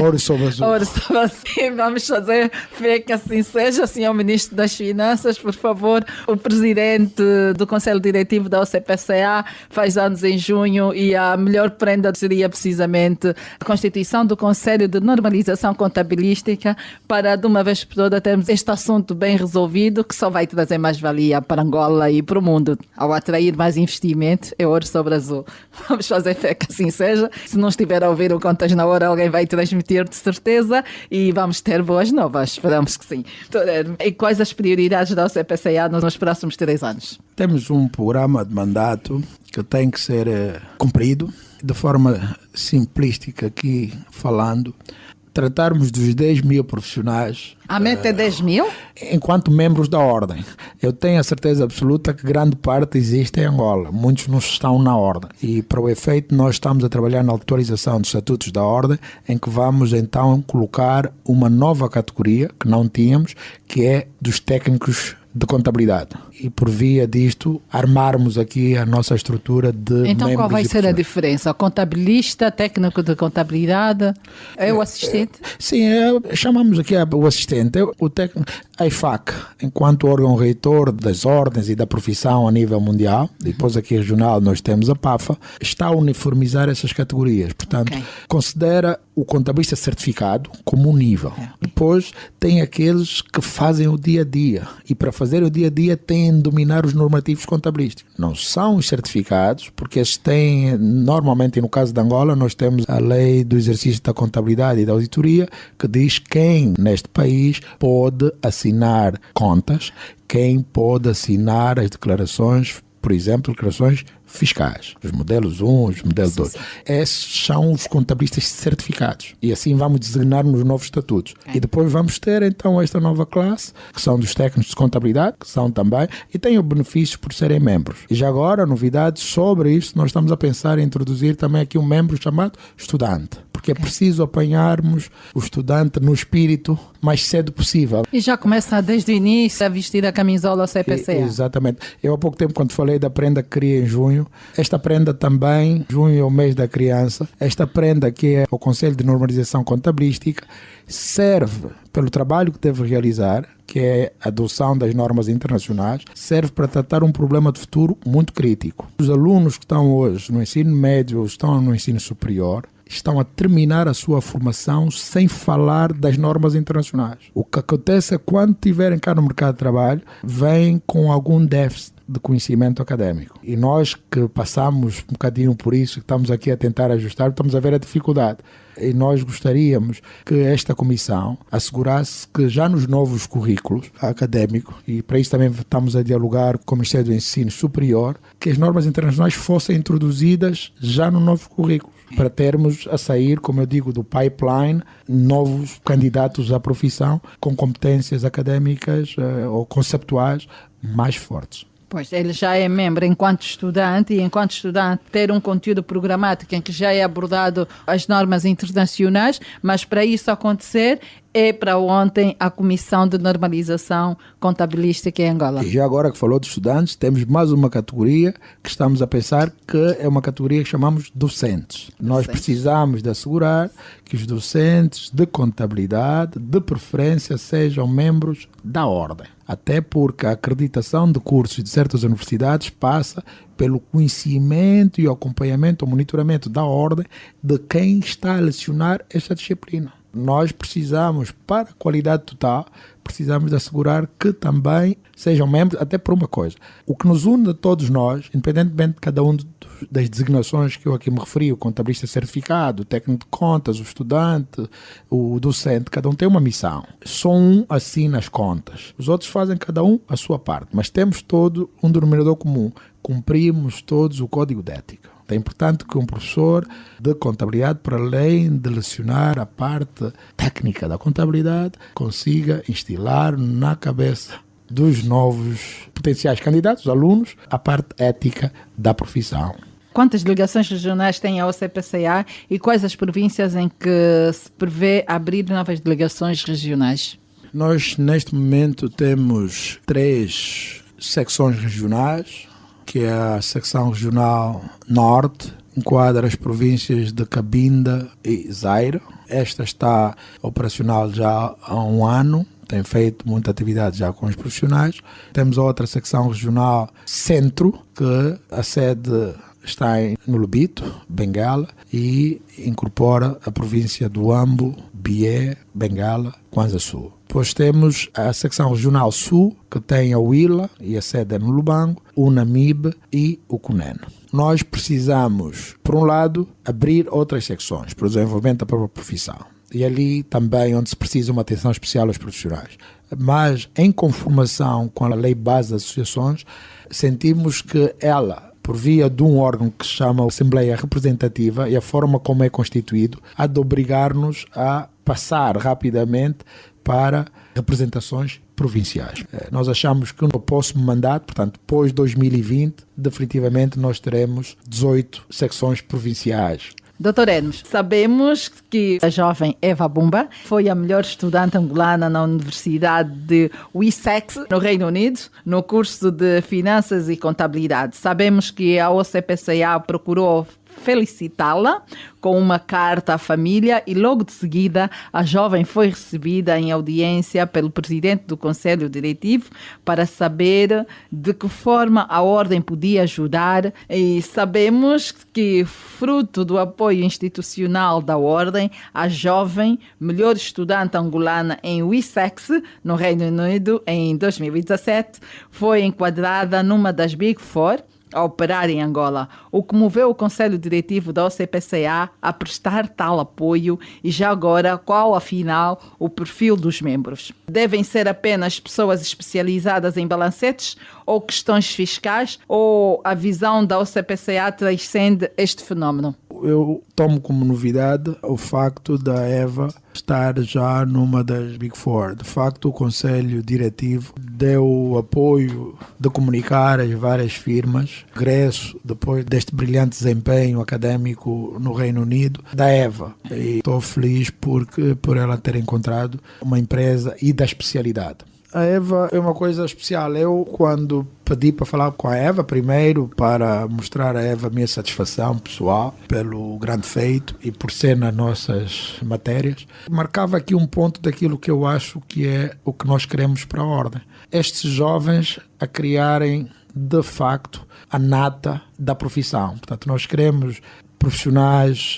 ouro sobre azul. Ouro sobre azul. Vamos fazer fé que assim seja. Senhor Ministro das Finanças, por favor, o Presidente do Conselho Diretivo da OCPCA faz anos em junho e a melhor prenda seria precisamente a constituição do Conselho de Normalização Contabilística para, de uma vez por todas, termos este assunto bem resolvido, que só vai trazer mais valia para Angola e para o mundo. Ao atrair mais investimento, é ouro sobre azul. Vamos fazer fé que assim seja. Se não estiver a ouvir o Contas na Hora, alguém vai transmitir de certeza e vamos ter boas novas. Esperamos que sim. E quais as prioridades da OCPCA nos próximos 3 anos? Temos um programa de mandato que tem que ser cumprido de forma simplística aqui falando, tratarmos dos 10 mil profissionais. A meta é 10 mil? Enquanto membros da ordem. Eu tenho a certeza absoluta que grande parte existe em Angola. Muitos não estão na ordem. E para o efeito nós estamos a trabalhar na atualização dos estatutos da ordem, em que vamos então colocar uma nova categoria que não tínhamos, que é dos técnicos de contabilidade. E por via disto, armarmos aqui a nossa estrutura de Então qual vai ser a profissionais. diferença? O contabilista, técnico de contabilidade, é o assistente? Sim, chamamos aqui o assistente, o técnico, a IFAC, enquanto órgão reitor das ordens e da profissão a nível mundial, depois aqui regional nós temos a PAFA, está a uniformizar essas categorias. Portanto, considera o contabilista certificado como um nível. Depois tem aqueles que fazem o dia a dia, e para fazer o dia a dia têm de dominar os normativos contabilísticos. Não são os certificados, porque esses têm, normalmente no caso de Angola, nós temos a lei do exercício da contabilidade e da auditoria, que diz quem neste país pode assinar contas, quem pode assinar as declarações, por exemplo, declarações fiscais, os modelos 1, os modelos 2. Esses são os contabilistas certificados. E assim vamos designar nos novos estatutos. E depois vamos ter então esta nova classe, que são dos técnicos de contabilidade, que são também, e têm o benefício por serem membros. E já agora, novidades sobre isso, nós estamos a pensar em introduzir também aqui um membro chamado estudante. Porque é preciso apanharmos o estudante no espírito mais cedo possível. E já começa desde o início a vestir a camisola CPCA. Exatamente. Eu há pouco tempo, quando falei da prenda que queria em junho, esta prenda também, junho é o mês da criança, esta prenda que é o Conselho de Normalização Contabilística, serve pelo trabalho que deve realizar, que é a adoção das normas internacionais, serve para tratar um problema de futuro muito crítico. Os alunos que estão hoje no ensino médio ou estão no ensino superior, estão a terminar a sua formação sem falar das normas internacionais. O que acontece é que quando estiverem cá no mercado de trabalho, vêm com algum déficit de conhecimento académico. E nós que passamos um bocadinho por isso, que estamos aqui a tentar ajustar, estamos a ver a dificuldade. E nós gostaríamos que esta comissão assegurasse que já nos novos currículos académicos, e para isso também estamos a dialogar com o Ministério do Ensino Superior, que as normas internacionais fossem introduzidas já no novo currículo, para termos a sair, como eu digo, do pipeline, novos candidatos à profissão com competências académicas ou conceptuais mais fortes. Pois, ele já é membro enquanto estudante, e enquanto estudante ter um conteúdo programático em que já é abordado as normas internacionais, mas para isso acontecer é para ontem a Comissão de Normalização Contabilística em Angola. E já agora que falou de estudantes, temos mais uma categoria que estamos a pensar que é uma categoria que chamamos docentes. Nós precisamos de assegurar que os docentes de contabilidade, de preferência, sejam membros da ordem. Até porque a acreditação de cursos de certas universidades passa pelo conhecimento e acompanhamento, o monitoramento da ordem de quem está a lecionar esta disciplina. Nós precisamos, para a qualidade total, precisamos de assegurar que também sejam membros, até por uma coisa. O que nos une a todos nós, independentemente de cada um das designações que eu aqui me referi, o contabilista certificado, o técnico de contas, o estudante, o docente, cada um tem uma missão. Só um assina as contas. Os outros fazem cada um a sua parte, mas temos todo um denominador comum. Cumprimos todos o código de ética. É importante que um professor de contabilidade, para além de lecionar a parte técnica da contabilidade, consiga instilar na cabeça dos novos potenciais candidatos, alunos, a parte ética da profissão. Quantas delegações regionais tem a OCPCA e quais as províncias em que se prevê abrir novas delegações regionais? Nós, neste momento, temos 3 secções regionais, que é a secção regional Norte, enquadra as províncias de Cabinda e Zaire. Esta está operacional já há um ano, tem feito muita atividade já com os profissionais. Temos a outra secção regional Centro, que a sede está no Lubito, Bengala, e incorpora a província do Ambo, Bié, Bengala, Kwanza Sul. Depois temos a secção regional Sul, que tem a Huila, e a sede é no Lubango, o Namibe e o Cunene. Nós precisamos, por um lado, abrir outras secções para o desenvolvimento da própria profissão. E ali também onde se precisa uma atenção especial aos profissionais. Mas, em conformação com a Lei Base das Associações, sentimos que ela por via de um órgão que se chama Assembleia Representativa, e a forma como é constituído, há de obrigar-nos a passar rapidamente para representações provinciais. Nós achamos que no próximo mandato, portanto, depois de 2020, definitivamente nós teremos 18 secções provinciais. Doutor Hermes, sabemos que a jovem Eva Bumba foi a melhor estudante angolana na Universidade de Wessex, no Reino Unido, no curso de Finanças e Contabilidade. Sabemos que a OCPCA procurou felicitá-la com uma carta à família e logo de seguida a jovem foi recebida em audiência pelo presidente do Conselho Diretivo para saber de que forma a Ordem podia ajudar, e sabemos que, fruto do apoio institucional da Ordem, a jovem melhor estudante angolana em Wessex, no Reino Unido, em 2017, foi enquadrada numa das Big Four a operar em Angola, o que moveu o Conselho Diretivo da OCPCA a prestar tal apoio. E já agora, qual afinal o perfil dos membros? Devem ser apenas pessoas especializadas em balancetes ou questões fiscais, ou a visão da OCPCA transcende este fenómeno? Eu tomo como novidade o facto da Eva estar já numa das Big Four. De facto, o Conselho Diretivo deu o apoio de comunicar as várias firmas, regresso depois deste brilhante desempenho académico no Reino Unido, da Eva. E estou feliz por ela ter encontrado uma empresa e da especialidade. A Eva é uma coisa especial. Eu, quando pedi para falar com a Eva, primeiro para mostrar a Eva a minha satisfação pessoal pelo grande feito e por ser nas nossas matérias, marcava aqui um ponto daquilo que eu acho que é o que nós queremos para a Ordem. Estes jovens a criarem, de facto, a nata da profissão. Portanto, nós queremos profissionais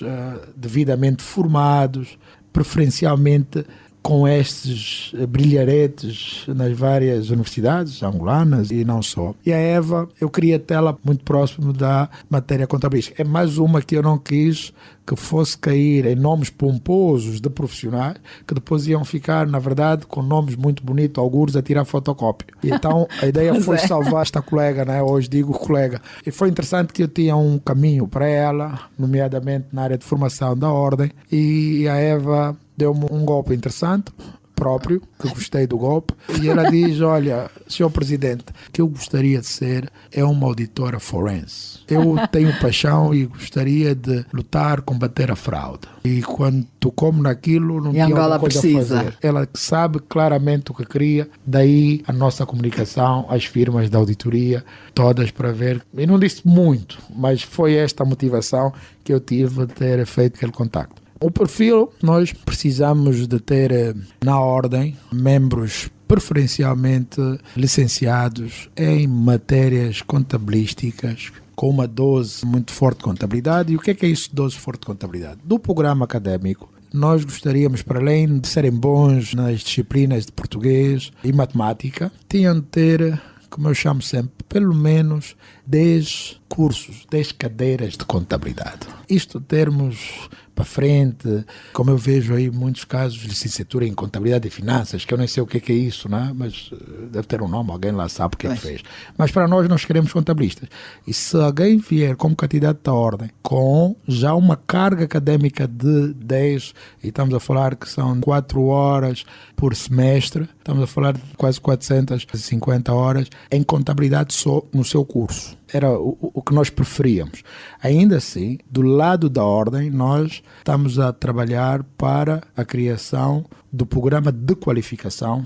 devidamente formados, preferencialmente com estes brilharetes nas várias universidades angolanas e não só. E a Eva, eu queria tê-la muito próximo da matéria contabilística. É mais uma que eu não quis que fosse cair em nomes pomposos de profissionais que depois iam ficar, na verdade, com nomes muito bonitos, algures a tirar fotocópia. E então a ideia foi salvar esta colega, né? Hoje digo colega. E foi interessante que eu tinha um caminho para ela, nomeadamente na área de formação da Ordem, e a Eva deu-me um golpe interessante, próprio, que gostei do golpe, e ela diz: olha, senhor presidente, o que eu gostaria de ser é uma auditora forense. Eu tenho paixão e gostaria de lutar, combater a fraude. E quando tocou-me naquilo, não tinha outra coisa a fazer. Ela sabe claramente o que queria, daí a nossa comunicação, as firmas da auditoria, todas para ver. E não disse muito, mas foi esta a motivação que eu tive de ter feito aquele contacto. O perfil, nós precisamos de ter na Ordem membros preferencialmente licenciados em matérias contabilísticas, com uma dose muito forte de contabilidade. E o que é isso, dose forte de contabilidade? Do programa académico, nós gostaríamos, para além de serem bons nas disciplinas de português e matemática, tinham de ter, como eu chamo sempre, pelo menos 10 cursos, 10 cadeiras de contabilidade. Isto termos para frente, como eu vejo aí muitos casos de licenciatura em contabilidade e finanças, que eu nem sei o que é isso, né? Mas deve ter um nome, alguém lá sabe o que é que fez. Mas para nós queremos contabilistas. E se alguém vier como candidato da Ordem com já uma carga académica de 10, e estamos a falar que são 4 horas por semestre, estamos a falar de quase 450 horas em contabilidade só no seu curso. Era o que nós preferíamos. Ainda assim, do lado da Ordem, nós estamos a trabalhar para a criação do programa de qualificação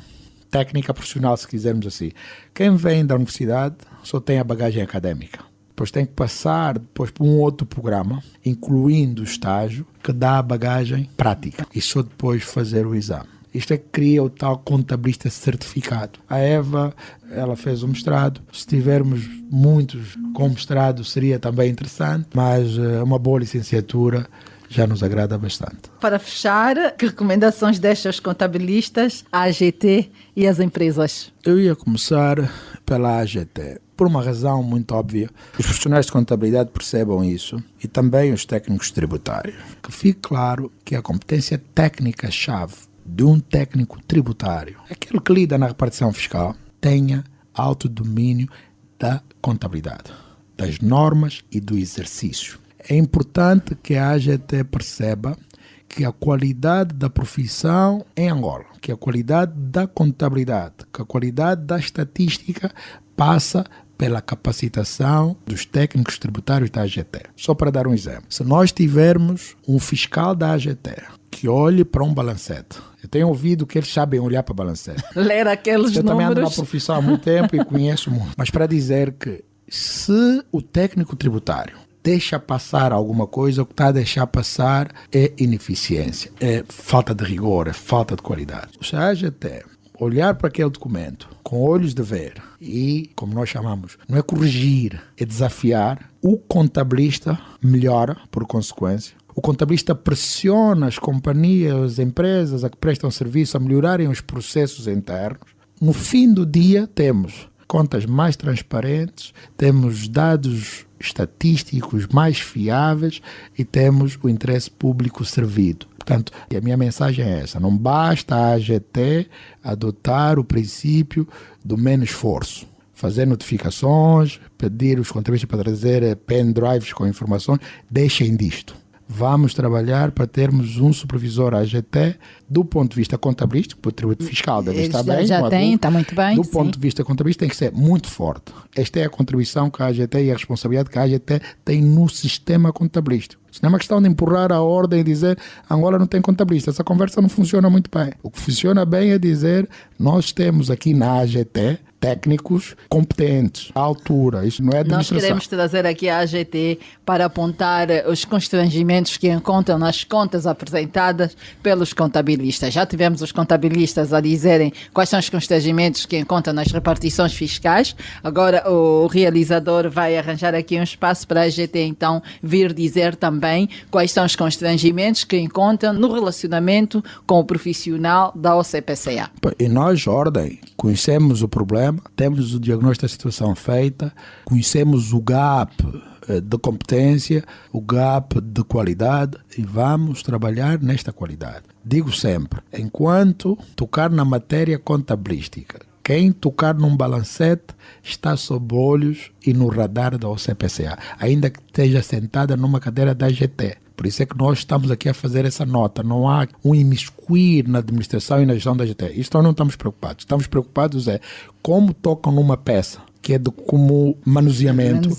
técnica profissional, se quisermos assim. Quem vem da universidade só tem a bagagem académica. Depois tem que passar depois por um outro programa, incluindo o estágio, que dá a bagagem prática. E só depois fazer o exame. Isto é que cria o tal contabilista certificado. A Eva, ela fez o mestrado. Se tivermos muitos com mestrado seria também interessante, mas uma boa licenciatura já nos agrada bastante. Para fechar, que recomendações deixa aos contabilistas, a AGT e as empresas? Eu ia começar pela AGT, por uma razão muito óbvia. Os profissionais de contabilidade percebam isso e também os técnicos tributários. Que fique claro que a competência técnica-chave de um técnico tributário, aquele que lida na repartição fiscal, tenha autodomínio da contabilidade. das normas e do exercício. É importante que a AGT perceba que a qualidade da profissão em Angola, que a qualidade da contabilidade, que a qualidade da estatística passa pela capacitação dos técnicos tributários da AGT. Só para dar um exemplo, se nós tivermos um fiscal da AGT que olhe para um balancete, eu tenho ouvido que eles sabem olhar para balancete. Ler aqueles números. Eu também ando na profissão há muito tempo e conheço muito. Mas para dizer que se o técnico tributário deixa passar alguma coisa, o que está a deixar passar é ineficiência, é falta de rigor, é falta de qualidade. Se a AGT olhar para aquele documento com olhos de ver e, como nós chamamos, não é corrigir, é desafiar, o contabilista melhora por consequência. O contabilista pressiona as companhias, as empresas a que prestam serviço a melhorarem os processos internos. No fim do dia, temos contas mais transparentes, temos dados estatísticos mais fiáveis e temos o interesse público servido. Portanto, a minha mensagem é essa: não basta a AGT adotar o princípio do menos esforço, fazer notificações, pedir os contabilistas para trazer pendrives com informações. Deixem disto. Vamos trabalhar para termos um supervisor AGT do ponto de vista contabilístico, o tributo fiscal deve estar bem. Já tem, está muito bem. Do ponto de vista contabilístico tem que ser muito forte. Esta é a contribuição que a AGT e a responsabilidade que a AGT tem no sistema contabilístico. Isso não é uma questão de empurrar a ordem e dizer Angola não tem contabilista. Essa conversa não funciona muito bem. O que funciona bem é dizer nós temos aqui na AGT técnicos competentes, à altura. Isso não é administração. Nós queremos trazer aqui a AGT para apontar os constrangimentos que encontram nas contas apresentadas pelos contabilistas. Já tivemos os contabilistas a dizerem quais são os constrangimentos que encontram nas repartições fiscais. Agora o realizador vai arranjar aqui um espaço para a AGT então vir dizer também quais são os constrangimentos que encontram no relacionamento com o profissional da OCPCA. E nós, ordem, conhecemos o problema, temos o diagnóstico da situação feita, conhecemos o gap de competência, o gap de qualidade e vamos trabalhar nesta qualidade. Digo sempre, enquanto tocar na matéria contabilística, quem tocar num balancete está sob olhos e no radar da OCPCA, ainda que esteja sentada numa cadeira da AGT. Por isso é que nós estamos aqui a fazer essa nota. Não há um imiscuir na administração e na gestão da AGT. Isto nós não estamos preocupados. Estamos preocupados é como tocam numa peça que é de como manuseamento.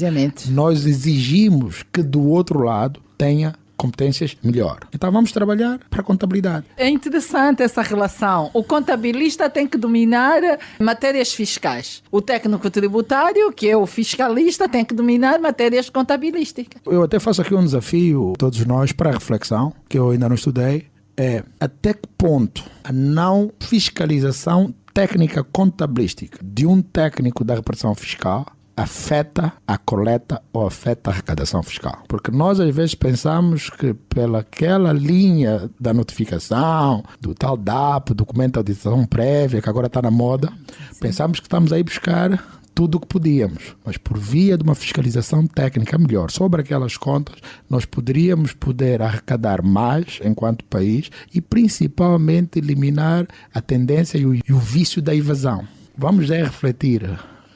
Nós exigimos que do outro lado tenha competências melhor. Então vamos trabalhar para a contabilidade. É interessante essa relação. O contabilista tem que dominar matérias fiscais. O técnico tributário, que é o fiscalista, tem que dominar matérias contabilísticas. Eu até faço aqui um desafio, todos nós, para a reflexão, que eu ainda não estudei, é até que ponto a não fiscalização técnica contabilística de um técnico da repartição fiscal afeta a coleta ou afeta a arrecadação fiscal. Porque nós às vezes pensamos que pelaquela linha da notificação, do tal DAP, documento de audição prévia, que agora está na moda, pensamos que estamos aí buscar tudo o que podíamos. Mas por via de uma fiscalização técnica melhor sobre aquelas contas, nós poderíamos arrecadar mais enquanto país e principalmente eliminar a tendência e o vício da evasão. Vamos refletir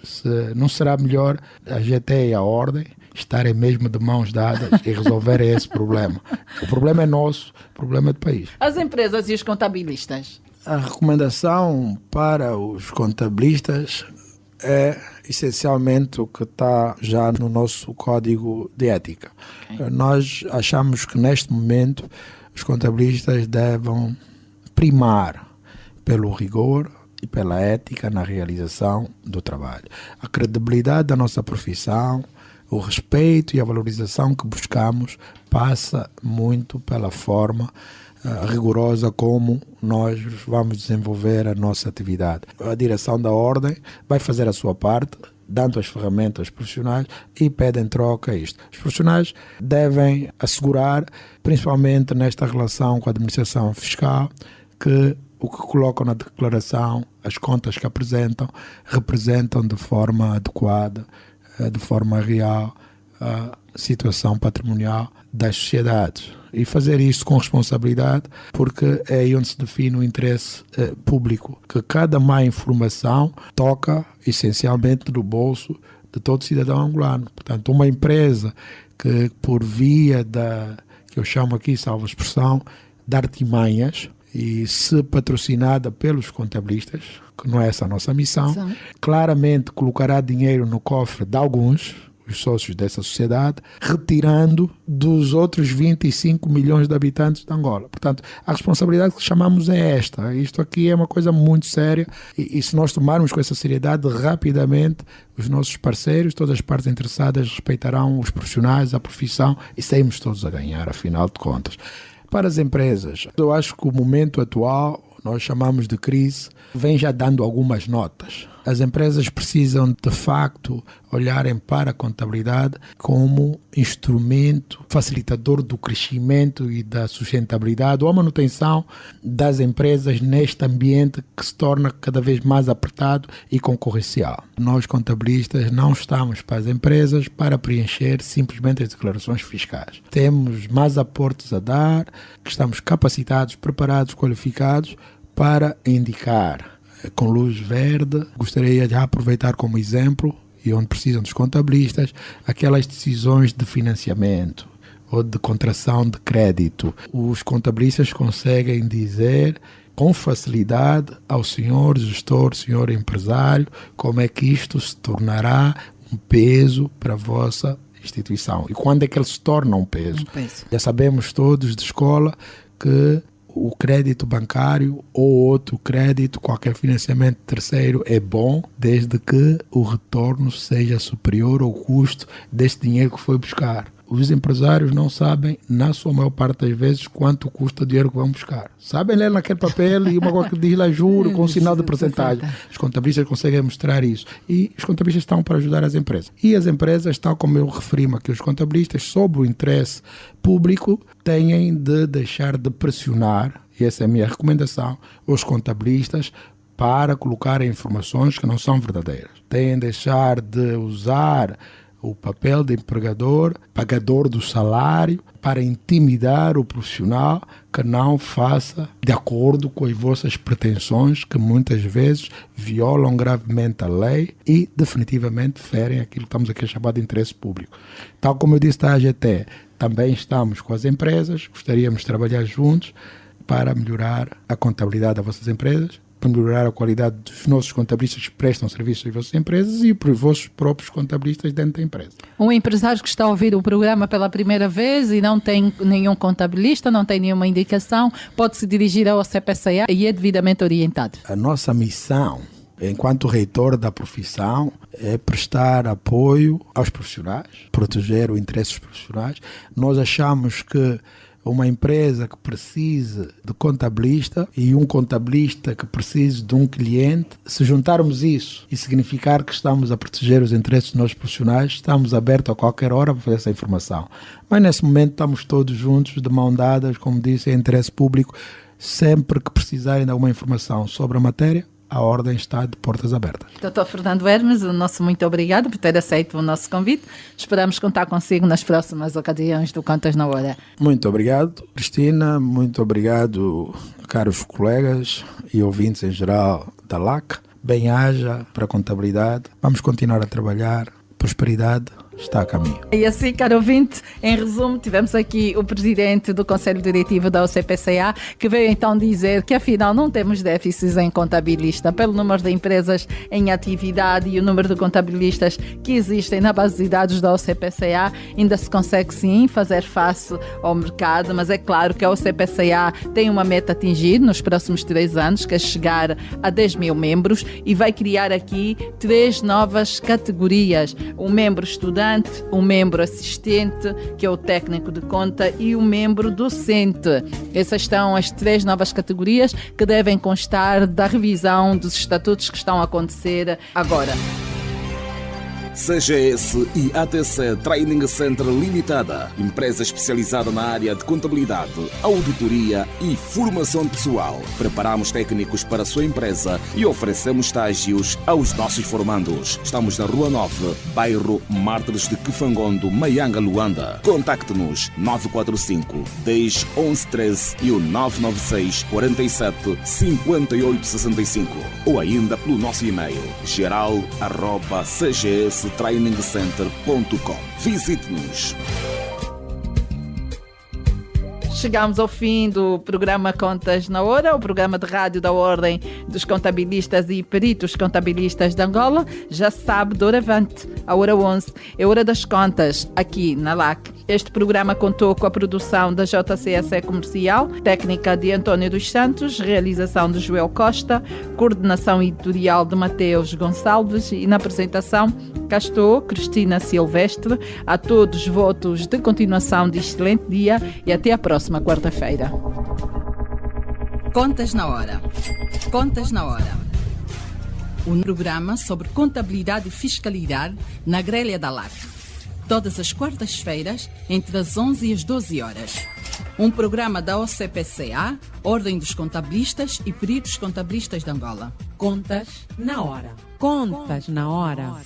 se não será melhor a AGT e a ordem estarem mesmo de mãos dadas e resolverem esse problema. O problema é nosso, o problema é do país. As empresas e os contabilistas? A recomendação para os contabilistas é essencialmente o que está já no nosso código de ética. Okay. Nós achamos que neste momento os contabilistas devem primar pelo rigor e pela ética na realização do trabalho. A credibilidade da nossa profissão, o respeito e a valorização que buscamos passa muito pela forma rigorosa como nós vamos desenvolver a nossa atividade. A direção da ordem vai fazer a sua parte, dando as ferramentas aos profissionais e pede em troca isto. Os profissionais devem assegurar, principalmente nesta relação com a administração fiscal, que o que colocam na declaração, as contas que apresentam, representam de forma adequada, de forma real, a situação patrimonial das sociedades. E fazer isto com responsabilidade, porque é aí onde se define o interesse público, que cada má informação toca essencialmente no bolso de todo cidadão angolano. Portanto, uma empresa que por via que eu chamo aqui, salvo expressão, de artimanhas, e se patrocinada pelos contabilistas, que não é essa a nossa missão, claramente colocará dinheiro no cofre de alguns, os sócios dessa sociedade, retirando dos outros 25 milhões de habitantes de Angola. Portanto, a responsabilidade que chamamos é esta. Isto aqui é uma coisa muito séria e se nós tomarmos com essa seriedade, rapidamente os nossos parceiros, todas as partes interessadas respeitarão os profissionais, a profissão e saímos todos a ganhar, afinal de contas. Para as empresas, eu acho que o momento atual, nós chamamos de crise, vem já dando algumas notas. As empresas precisam, de facto, olharem para a contabilidade como instrumento facilitador do crescimento e da sustentabilidade ou a manutenção das empresas neste ambiente que se torna cada vez mais apertado e concorrencial. Nós, contabilistas, não estamos para as empresas para preencher simplesmente as declarações fiscais. Temos mais aportes a dar, que estamos capacitados, preparados, qualificados para indicar com luz verde. Gostaria de aproveitar como exemplo, e onde precisam dos contabilistas, aquelas decisões de financiamento ou de contração de crédito. Os contabilistas conseguem dizer com facilidade ao senhor gestor, senhor empresário, como é que isto se tornará um peso para a vossa instituição. E quando é que ele se torna um peso? Já sabemos todos de escola que o crédito bancário ou outro crédito, qualquer financiamento terceiro é bom, desde que o retorno seja superior ao custo deste dinheiro que foi buscar. Os empresários não sabem, na sua maior parte das vezes, quanto custa o dinheiro que vão buscar. Sabem ler naquele papel e uma coisa que diz lá juro, com um sinal de porcentagem. Os contabilistas conseguem mostrar isso. E os contabilistas estão para ajudar as empresas. E as empresas, tal como eu referi-me aqui, os contabilistas, sob o interesse público, têm de deixar de pressionar, e essa é a minha recomendação, os contabilistas para colocar informações que não são verdadeiras. Têm de deixar de usar o papel de empregador, pagador do salário, para intimidar o profissional que não faça de acordo com as vossas pretensões, que muitas vezes violam gravemente a lei e definitivamente ferem aquilo que estamos aqui a chamar de interesse público. Tal como eu disse da AGT, também estamos com as empresas, gostaríamos de trabalhar juntos para melhorar a contabilidade das vossas empresas, para melhorar a qualidade dos nossos contabilistas que prestam serviços às vossas empresas e para os vossos próprios contabilistas dentro da empresa. Um empresário que está a ouvir o programa pela primeira vez e não tem nenhum contabilista, não tem nenhuma indicação, pode se dirigir ao CPCA e é devidamente orientado. A nossa missão, enquanto reitor da profissão, é prestar apoio aos profissionais, proteger o interesse dos profissionais. Nós achamos que uma empresa que precise de contabilista e um contabilista que precise de um cliente, se juntarmos isso e significar que estamos a proteger os interesses dos nossos profissionais, estamos abertos a qualquer hora para fazer essa informação. Mas nesse momento estamos todos juntos, de mão dadas, como disse, em interesse público. Sempre que precisarem de alguma informação sobre a matéria, a ordem está de portas abertas. Dr. Fernando Hermes, o nosso muito obrigado por ter aceito o nosso convite. Esperamos contar consigo nas próximas ocasiões do Contas na Hora. Muito obrigado, Cristina. Muito obrigado, caros colegas e ouvintes em geral da LAC. Bem-haja para a contabilidade. Vamos continuar a trabalhar. Prosperidade está a caminho. E assim, caro ouvinte, em resumo, tivemos aqui o presidente do Conselho Diretivo da OCPCA, que veio então dizer que afinal não temos déficits em contabilista, pelo número de empresas em atividade e o número de contabilistas que existem na base de dados da OCPCA, ainda se consegue sim fazer face ao mercado, mas é claro que a OCPCA tem uma meta a atingir nos próximos 3 anos, que é chegar a 10 mil membros, e vai criar aqui 3 novas categorias: um membro estudante, um membro assistente, que é o técnico de conta, e um membro docente. Essas são as 3 novas categorias que devem constar da revisão dos estatutos que estão a acontecer agora. CGS e ATC Training Center Limitada, empresa especializada na área de contabilidade, auditoria e formação pessoal. Preparamos técnicos para a sua empresa e oferecemos estágios aos nossos formandos. Estamos na Rua 9, bairro Mártires de Kifangondo, Maianga, Luanda. Contacte-nos 945 10 11 13 e o 996 47 58 65 ou ainda pelo nosso e-mail geral@cgs.com.br. contas-trainingcenter.com. Visite-nos. Chegamos ao fim do programa Contas na Hora, o programa de rádio da Ordem dos Contabilistas e Peritos Contabilistas de Angola. Já sabe, doravante, a hora 11, é hora das contas, aqui na LAC. Este programa contou com a produção da JCSE Comercial, técnica de António dos Santos, realização de Joel Costa, coordenação editorial de Mateus Gonçalves e na apresentação cá estou, Cristina Silvestre. A todos votos de continuação de excelente dia e até a próxima quarta-feira. Contas na Hora. Contas na Hora. Um programa sobre contabilidade e fiscalidade na grelha da LAC. Todas as quartas-feiras, entre as 11 e as 12 horas. Um programa da OCPCA, Ordem dos Contabilistas e Peritos Contabilistas de Angola. Contas na Hora. Contas na Hora.